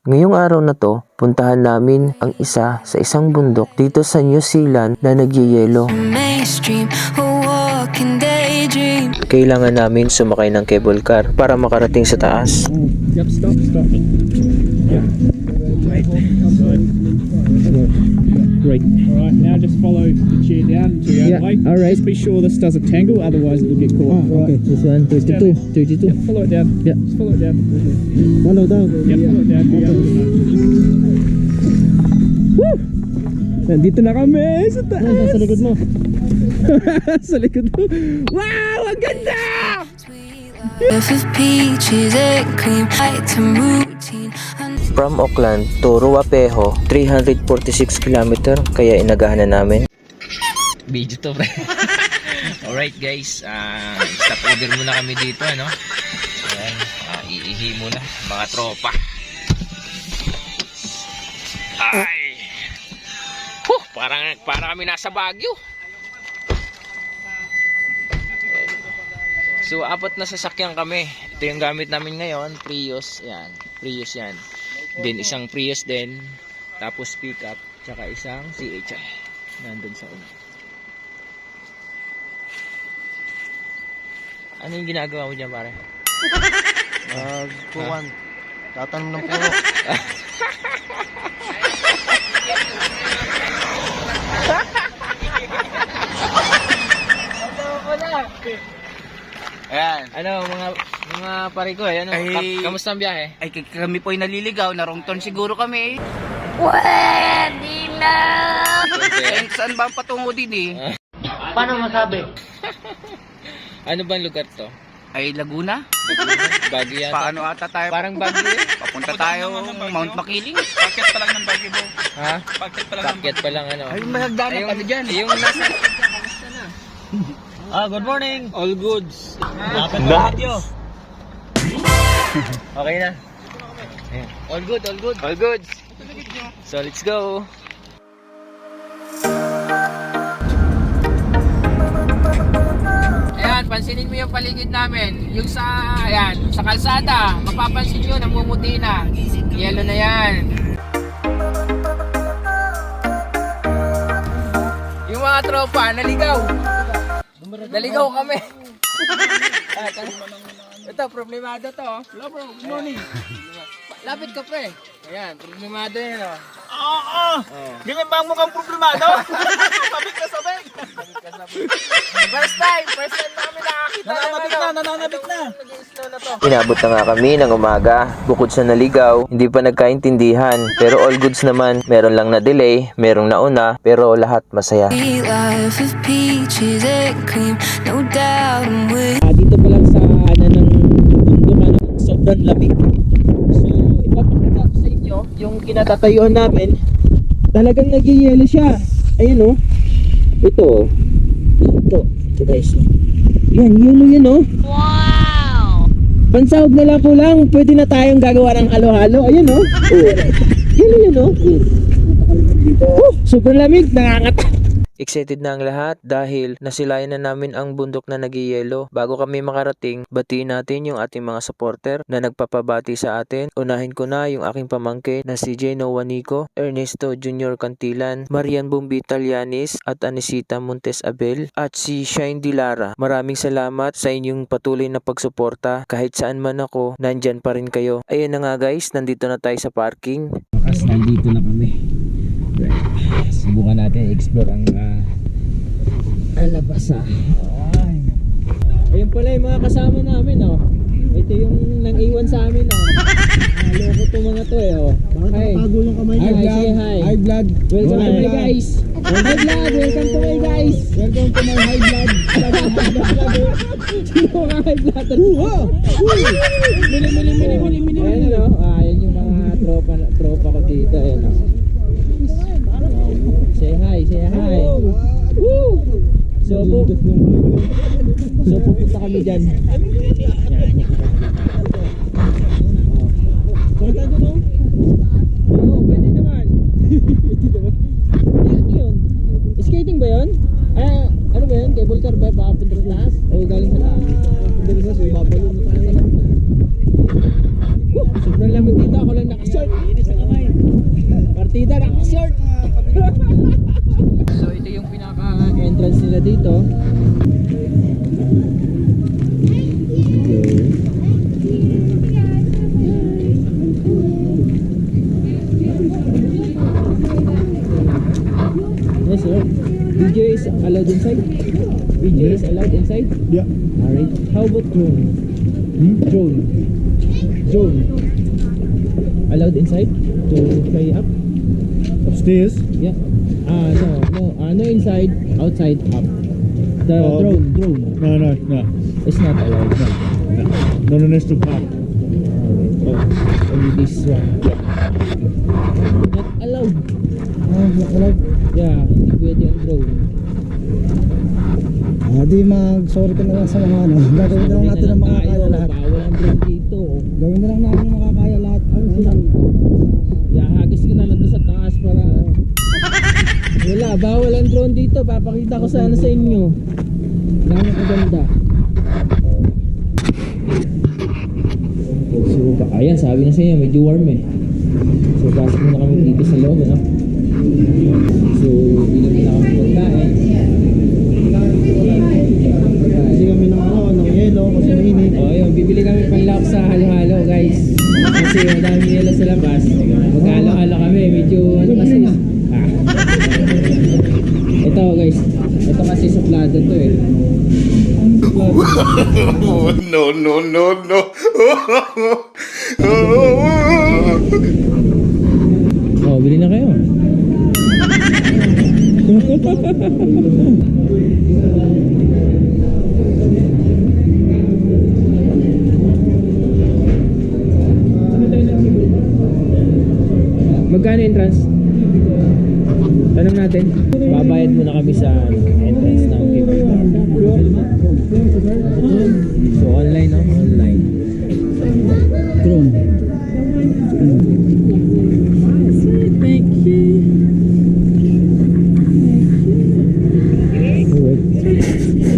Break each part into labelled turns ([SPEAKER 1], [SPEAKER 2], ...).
[SPEAKER 1] Ngayong araw na to, puntahan namin ang isa sa isang bundok dito sa New Zealand na nagyeyelo. Kailangan namin sumakay ng cable car para makarating sa taas.
[SPEAKER 2] Yep, stop. Yeah. Great. Alright, now just follow the chair down until you overlay.
[SPEAKER 3] Alright.
[SPEAKER 2] Just be sure this doesn't tangle, otherwise it will get caught.
[SPEAKER 3] Okay, this one, 32.
[SPEAKER 2] Yeah, follow it down.
[SPEAKER 3] Yeah.
[SPEAKER 2] Just follow it down.
[SPEAKER 3] Follow down.
[SPEAKER 2] Yeah, follow it down.
[SPEAKER 3] Woo!
[SPEAKER 2] Nandito na kami sa taas.
[SPEAKER 3] Sa likod mo.
[SPEAKER 2] Sa likod mo. Wow! Ang ganda!
[SPEAKER 1] From Auckland to Ruapeho, 346 km, kaya inagahan na namin.
[SPEAKER 4] Video to, pre. Alright guys, stop over muna kami dito, ano? Ayan, iihi muna, mga tropa. Ay! Parang kami nasa Baguio. So, apat na sasakyan kami. Ito yung gamit namin ngayon, Prius. Yan, Prius yan. Then isang Prius din, tapos pickup, tsaka isang CHI. Nandun sa una. Ano yung ginagawa mo dyan, pare?
[SPEAKER 3] Kuwan. Tatanong ng puno.
[SPEAKER 4] Ayan. Ano, mga pare ko, ano, kamusta ang biyahe?
[SPEAKER 5] Ay, kami po ay naliligaw, na wrong turn siguro kami.
[SPEAKER 4] Okay.
[SPEAKER 5] Eh, saan ba ang patungo din eh?
[SPEAKER 3] Paano masabi?
[SPEAKER 4] Ano bang lugar to?
[SPEAKER 5] Ay, Laguna?
[SPEAKER 4] Baguio yata.
[SPEAKER 5] Paano ata tayo?
[SPEAKER 4] Parang Baguio eh.
[SPEAKER 5] Papunta tayo Mount Makiling.
[SPEAKER 6] Paket pa lang ng Baguio mo.
[SPEAKER 4] Ha?
[SPEAKER 6] Paket pa lang ng
[SPEAKER 4] Paket pa lang ano.
[SPEAKER 5] Ay, mahagdanan ka na dyan.
[SPEAKER 4] Yung nasa...
[SPEAKER 6] good morning.
[SPEAKER 4] All goods.
[SPEAKER 1] Nice.
[SPEAKER 4] Okay na. Ayan. All good, all good. All goods. So let's go. Ayan, pansinin mo yung paligid namin. Yung sa, ayan, sa kalsada, mapapansin nyo, namumuti na. Yellow na yan. Yung mga tropa, naligaw. Naligaw kami. Ito, problemado to. Hello bro, good morning. Lapit ka pre. Ayan, problemado yan oh.
[SPEAKER 6] Oo! Ganyan ba ang mukhang problemado? Sabik na sabik!
[SPEAKER 4] First time namin nakakita.
[SPEAKER 6] Nananabik na!
[SPEAKER 4] Nag-i-snow na to.
[SPEAKER 1] Inabot na nga kami ng umaga. Bukod sa naligaw, hindi pa nagkaintindihan. Pero all goods naman. Meron lang na delay, merong nauna, pero lahat masaya.
[SPEAKER 3] Dito pa lang sa ano ng bundok, sobrang lamig. So, ipapakita ko sa inyo yung kinatatayuan namin. Talagang nagyayelo siya. Ayun oh. Ito guys. Yan, yelo yan oh. Wow! Pansahog na lang po lang, pwede na tayong gagawa ng halo-halo. Ayun oh. Yelo yan oh. Super lamig, nakakata.
[SPEAKER 1] Excited na ang lahat dahil nasilayan na namin ang bundok na nagyeyelo. Bago kami makarating, batiin natin yung ating mga supporter na nagpapabati sa atin. Unahin ko na yung aking pamangkin na si Jeno Wanico, Ernesto Jr. Cantilan, Marian Bumbitalianis at Anisita Montes Abel at si Shine Dilara. Maraming salamat sa inyong patuloy na pagsuporta. Kahit saan man ako, nandyan pa rin kayo. Ayun na nga guys, nandito na tayo sa parking.
[SPEAKER 3] As nandito na kami. Subukan natin i-explore ang labasa. Ayun pala yung mga kasama namin oh. Ito yung nang-iwan sa amin oh. Loko to mga to eh oh. Hi. Yung kamay niya. Hi, hi. Hi vlog. Welcome to my guys. Hi vlog, welcome to my guys. Welcome to my hi vlog. Sino ka hi vlog? Mili. Ayun oh. Ayun yung mga tropa ko dito ayun oh. Say hi. Woo! So pupunta kami dyan. Punta doon o? Oo, pwede naman. Ano yun? Skating ba yun? Ano ba yun? Cable car ba? Baka punta sa taas? O galing sa taas? Punta sa taas, babalo mo tayo. Sobrang lamig dito, ako lang nakashort. short. So ito yung pinaka-entrance nila dito. Yes sir. DJ is allowed inside? DJ is allowed inside?
[SPEAKER 2] Yeah.
[SPEAKER 3] Alright. How about drone? Drone. Drone. Allowed inside to fly up?
[SPEAKER 2] Upstairs?
[SPEAKER 3] Yeah. No inside, outside, up. The drone.
[SPEAKER 2] No.
[SPEAKER 3] It's not allowed.
[SPEAKER 2] No, next to park.
[SPEAKER 3] Only this one. Not allowed.
[SPEAKER 2] Not allowed.
[SPEAKER 3] Yeah, hindi pwede ang drone.
[SPEAKER 2] Di mag-sorry ka na lang sa mga ano. Gagawin na lang natin ang makakaya lahat.
[SPEAKER 3] Bawal ang drone dito.
[SPEAKER 2] Gawin na lang natin ang makakaya lahat.
[SPEAKER 3] Hagis ko na lang doon sa taas para... Wala, bawal ang drone dito. Papakita ko sana sa inyo. Gano'n kaganda. So, ayan, sabi na sa inyo, medyo warm eh. So, pasok muna kami dito sa loob, ano? So, ilan na kami pagkain.
[SPEAKER 2] Kasi kami ng yelo kasi mainit.
[SPEAKER 3] O, yun, bibili kami panlak sa halo-halo, guys. Kasi madami yelo sa labas. Mag-halo-halo kami, medyo ano kasi. Ito, guys. Ito kasi suplado to eh.
[SPEAKER 7] No.
[SPEAKER 3] Oh, bili na kayo. Magkano entrance? Tanong natin. Babayad muna kami sa entrance ng Cave. So online, no? Online. Chrome.
[SPEAKER 8] Thank you.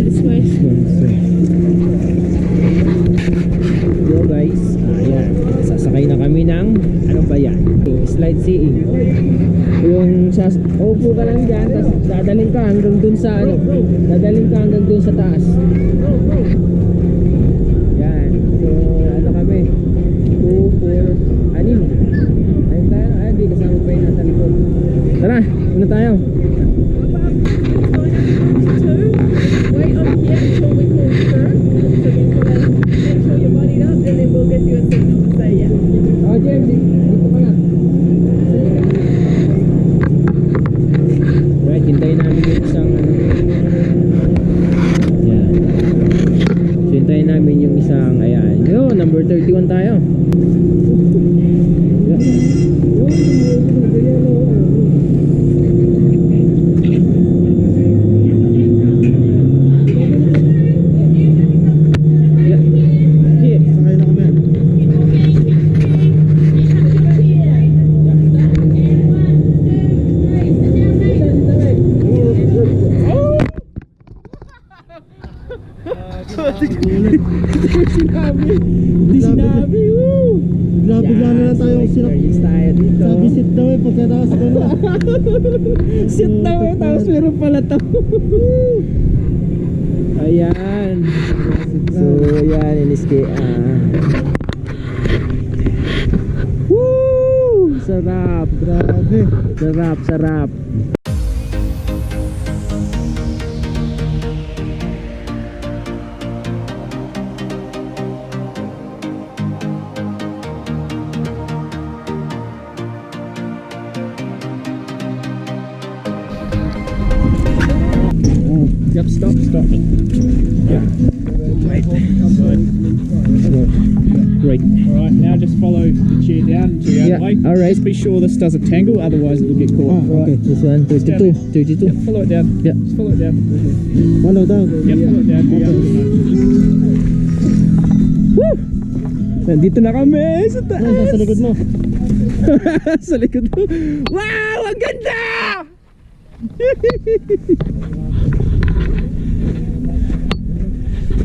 [SPEAKER 8] This way.
[SPEAKER 3] Yo guys, ayan. Sasakay na kami ng ano ba yan? Slide seeing. Yung upo ka lang dyan, tapos dadaling ka hanggang dun sa ano, dadaling ka hanggang dun sa taas. Yan. So ano kami? 2, 4, 6. Ayun tayo. Ayun, di kasama pa yung nasa likod. Tara, una tayo.
[SPEAKER 8] Wait on here until we call turn. So you can make sure you're bodied up and then we'll give you a signal to say yeah.
[SPEAKER 3] Oh, James, dito ka na. Right, hintayin namin yung isang ano. Yan. So, hintayin namin yung isang, ayan. Yo, number 31 tayo. Hindi sinabi.
[SPEAKER 2] Bigla na lang tayo
[SPEAKER 3] Experience tayo dito.
[SPEAKER 2] Sabi sit daw eh pagkatapos ko na.
[SPEAKER 3] Sit daw eh, tapos meron pala to. Ayan. So, ayan, iniski. Woo! Sarap.
[SPEAKER 2] Grabe.
[SPEAKER 3] Sarap.
[SPEAKER 2] Yep, stop. Yeah. Right.
[SPEAKER 3] Great.
[SPEAKER 2] Alright, now just follow the chair down to your
[SPEAKER 3] Yeah,
[SPEAKER 2] way.
[SPEAKER 3] alright.
[SPEAKER 2] Just be sure this doesn't tangle, otherwise it will get caught.
[SPEAKER 3] Okay, this one, 32.
[SPEAKER 2] Yeah, follow it down.
[SPEAKER 3] Yeah.
[SPEAKER 2] Just follow it down.
[SPEAKER 3] Follow down.
[SPEAKER 2] Yep, follow it down. Yeah.
[SPEAKER 3] Woo! Nandito na kami sa taas.
[SPEAKER 2] Sa likod mo.
[SPEAKER 3] Sa likod mo. Wow! Ang ganda!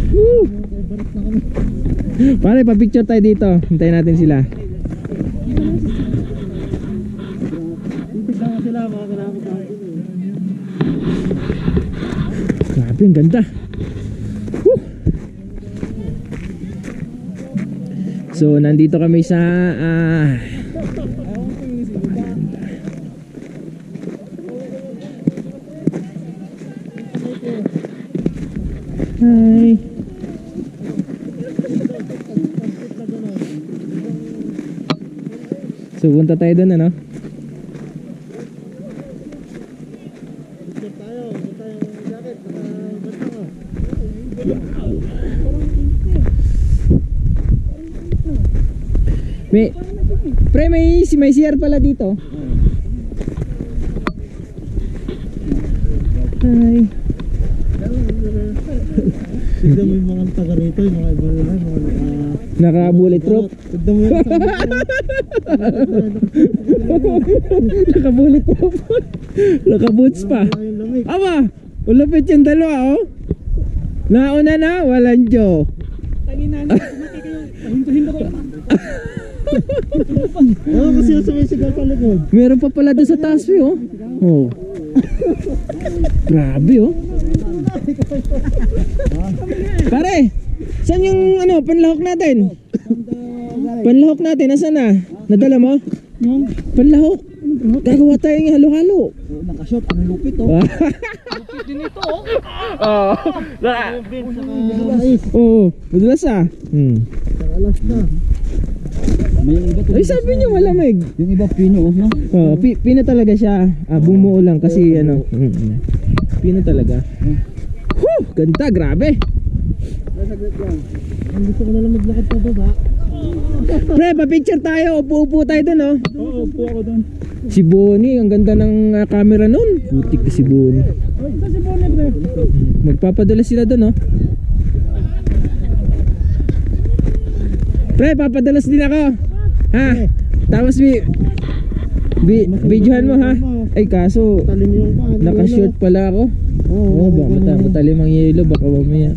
[SPEAKER 3] Woo! Pare, pa-picture tayo dito. Hintayin natin sila.
[SPEAKER 2] Titignan mo sila.
[SPEAKER 3] Grabe, ang ganda. Woo! So, nandito kami sa Hi. So, punta tayo doon, ano? May CR pala dito. Hi.
[SPEAKER 2] Tignan mo yung mga taga rito, yung mga iba nila, mga
[SPEAKER 3] Naka-bullet proof.
[SPEAKER 2] tignan mo yung
[SPEAKER 3] Naka-bullet proof. Naka-boots pa.
[SPEAKER 2] yung lamig.
[SPEAKER 3] Aba, ulapit yung dalawa, oh. Nauna na, walang Diyo.
[SPEAKER 2] Oo, kasi yung sumisigaw pa likod.
[SPEAKER 3] Meron pa pala doon sa taas, oh. Oh. Grabe, oh. Pare, saan yung panlahok natin? Panlahok natin, nasaan na? Nadala mo? Panlahok. Gagawa tayong halo-halo.
[SPEAKER 2] Nakashot, ang lupit oh.
[SPEAKER 3] Oo, madulas ah.
[SPEAKER 2] Alas na. May iba to.
[SPEAKER 3] Ay, sabi niyo malamig.
[SPEAKER 2] Yung iba pino, no?
[SPEAKER 3] Oo, pino talaga siya. Bumuo lang kasi pino talaga. Whew, ganda, grabe.
[SPEAKER 2] Ang gusto ko na lang maglakad pa baba.
[SPEAKER 3] Pre, pa-picture tayo. Upo-upo tayo dun, oh.
[SPEAKER 2] Oo, upo ako doon.
[SPEAKER 3] Si Bonnie, ang ganda ng camera nun. Butik ka si Bonnie.
[SPEAKER 2] Ito si Bonnie, pre.
[SPEAKER 3] Magpapadala sila dun, oh. Pre, papadalas din ako. Ha? Tapos videohan mo, ha? Ay, kaso
[SPEAKER 2] Talim yung paan.
[SPEAKER 3] naka-short pala ako.
[SPEAKER 2] Oo,
[SPEAKER 3] Baka matalim ang yelo. Baka mamaya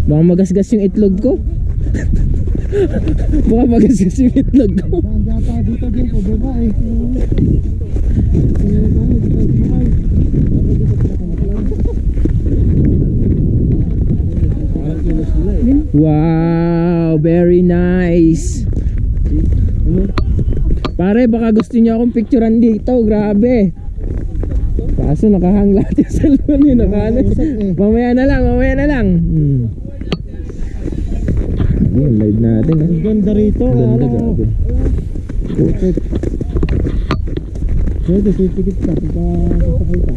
[SPEAKER 3] baka magasgas yung itlog ko. Baka magasgas yung itlog ko.
[SPEAKER 2] Data dito din po, baba eh.
[SPEAKER 3] Wow, very nice. Pare, baka gusto niyo akong picturean dito. Grabe. Kaso nakahang lahat yung cellphone yun. Mamaya na lang. Yung live natin.
[SPEAKER 2] Ang ganda rito.
[SPEAKER 3] Ganda, grabe.
[SPEAKER 2] Putik. Pwede, pipikit ka. Sasakay ka.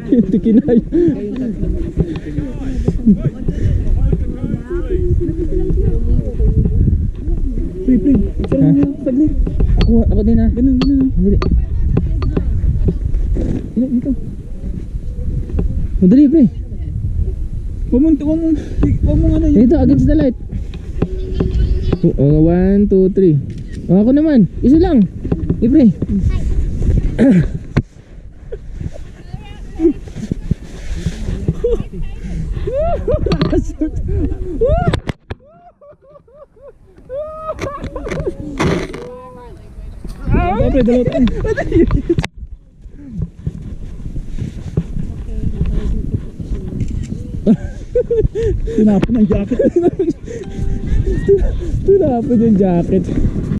[SPEAKER 3] Ito kinay. Ako din ha. Ganun. Madali. Dito. Madali, pre.
[SPEAKER 2] Huwag mong ano yun.
[SPEAKER 3] Ito, against the light. 1, 2, 3. Ako naman. Isa lang. Pre.
[SPEAKER 2] Pre, dalawa. Tinapon ang jacket.
[SPEAKER 3] Tinapon yung jacket.